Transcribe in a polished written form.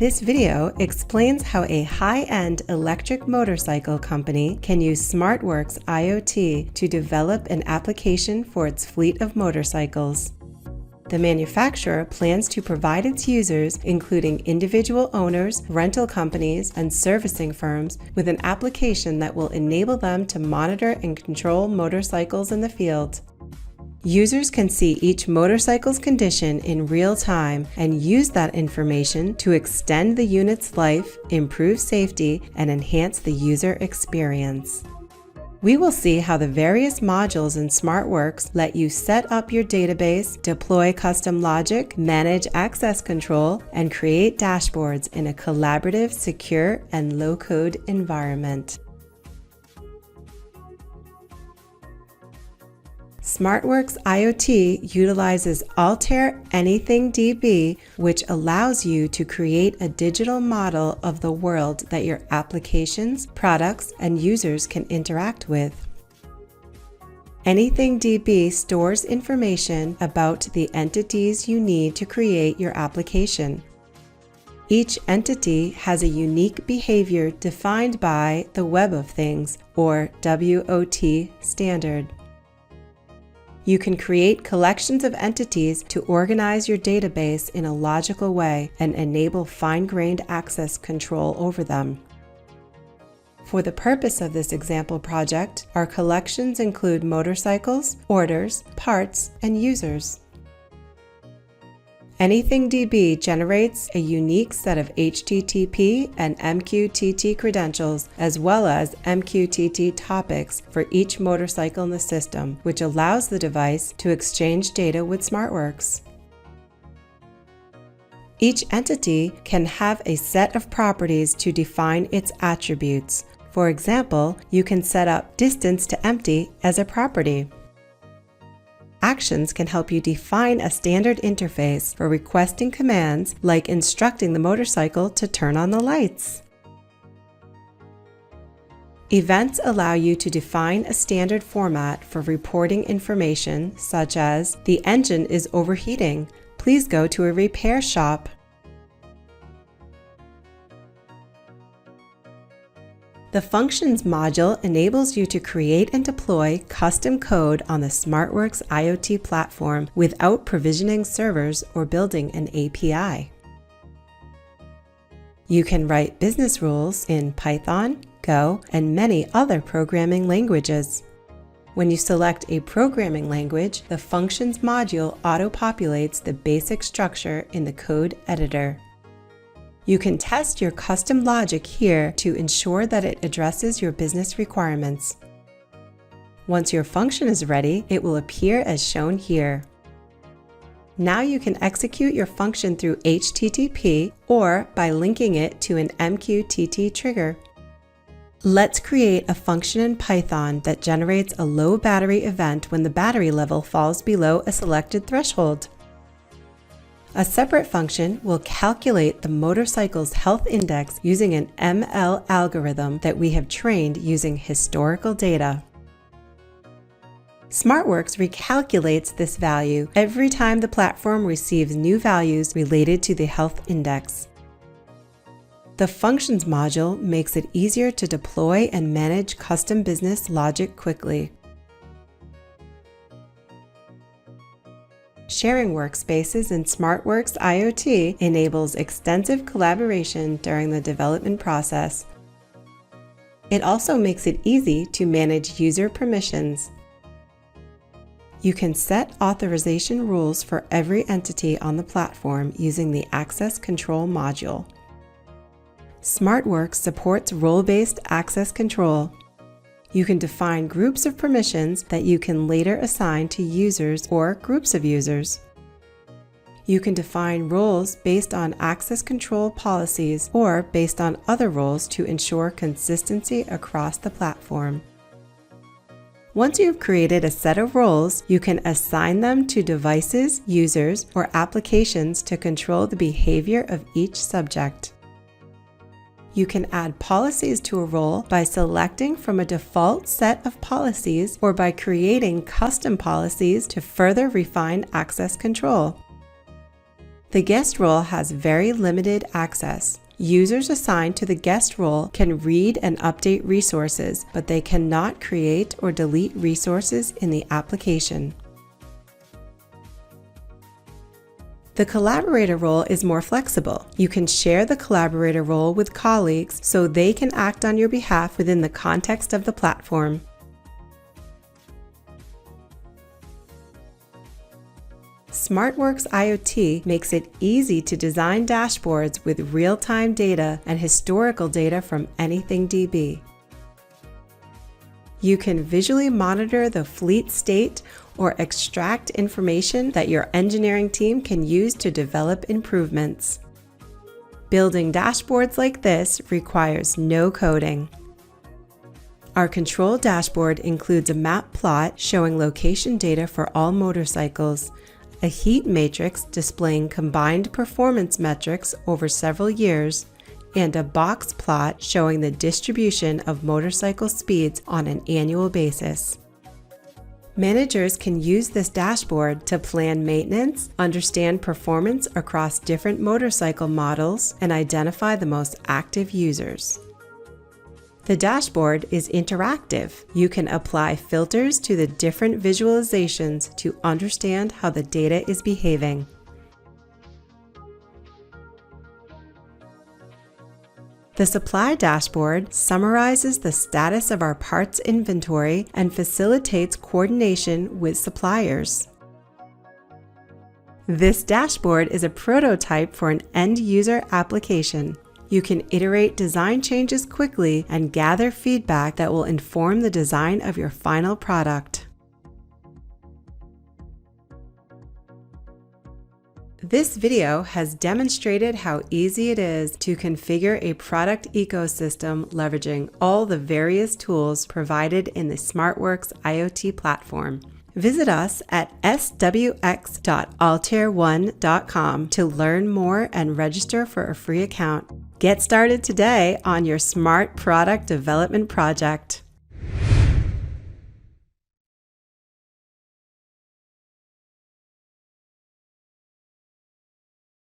This video explains how a high-end electric motorcycle company can use SmartWorks IoT to develop an application for its fleet of motorcycles. The manufacturer plans to provide its users, including individual owners, rental companies, and servicing firms, with an application that will enable them to monitor and control motorcycles in the field. Users can see each motorcycle's condition in real time and use that information to extend the unit's life, improve safety, and enhance the user experience. We will see how the various modules in SmartWorks let you set up your database, deploy custom logic, manage access control, and create dashboards in a collaborative, secure, and low-code environment. SmartWorks IoT utilizes Altair AnythingDB, which allows you to create a digital model of the world that your applications, products, and users can interact with. AnythingDB stores information about the entities you need to create your application. Each entity has a unique behavior defined by the Web of Things, or WOT standard. You can create collections of entities to organize your database in a logical way and enable fine-grained access control over them. For the purpose of this example project, our collections include motorcycles, orders, parts, and users. AnythingDB generates a unique set of HTTP and MQTT credentials, as well as MQTT topics for each motorcycle in the system, which allows the device to exchange data with SmartWorks. Each entity can have a set of properties to define its attributes. For example, you can set up distance to empty as a property. Actions can help you define a standard interface for requesting commands, like instructing the motorcycle to turn on the lights. Events allow you to define a standard format for reporting information, such as, "The engine is overheating. Please go to a repair shop." The Functions module enables you to create and deploy custom code on the SmartWorks IoT platform without provisioning servers or building an API. You can write business rules in Python, Go, and many other programming languages. When you select a programming language, the Functions module auto-populates the basic structure in the code editor. You can test your custom logic here to ensure that it addresses your business requirements. Once your function is ready, it will appear as shown here. Now you can execute your function through HTTP or by linking it to an MQTT trigger. Let's create a function in Python that generates a low battery event when the battery level falls below a selected threshold. A separate function will calculate the motorcycle's health index using an ML algorithm that we have trained using historical data. SmartWorks recalculates this value every time the platform receives new values related to the health index. The Functions module makes it easier to deploy and manage custom business logic quickly. Sharing workspaces in SmartWorks IoT enables extensive collaboration during the development process. It also makes it easy to manage user permissions. You can set authorization rules for every entity on the platform using the Access Control module. SmartWorks supports role-based access control. You can define groups of permissions that you can later assign to users or groups of users. You can define roles based on access control policies or based on other roles to ensure consistency across the platform. Once you've created a set of roles, you can assign them to devices, users, or applications to control the behavior of each subject. You can add policies to a role by selecting from a default set of policies or by creating custom policies to further refine access control. The guest role has very limited access. Users assigned to the guest role can read and update resources, but they cannot create or delete resources in the application. The collaborator role is more flexible. You can share the collaborator role with colleagues so they can act on your behalf within the context of the platform. SmartWorks IoT makes it easy to design dashboards with real-time data and historical data from AnythingDB. You can visually monitor the fleet state or extract information that your engineering team can use to develop improvements. Building dashboards like this requires no coding. Our control dashboard includes a map plot showing location data for all motorcycles, a heat matrix displaying combined performance metrics over several years, and a box plot showing the distribution of motorcycle speeds on an annual basis. Managers can use this dashboard to plan maintenance, understand performance across different motorcycle models, and identify the most active users. The dashboard is interactive. You can apply filters to the different visualizations to understand how the data is behaving. The supply dashboard summarizes the status of our parts inventory and facilitates coordination with suppliers. This dashboard is a prototype for an end-user application. You can iterate design changes quickly and gather feedback that will inform the design of your final product. This video has demonstrated how easy it is to configure a product ecosystem leveraging all the various tools provided in the SmartWorks IoT platform. Visit us at swx.altair1.com to learn more and register for a free account. Get started today on your smart product development project.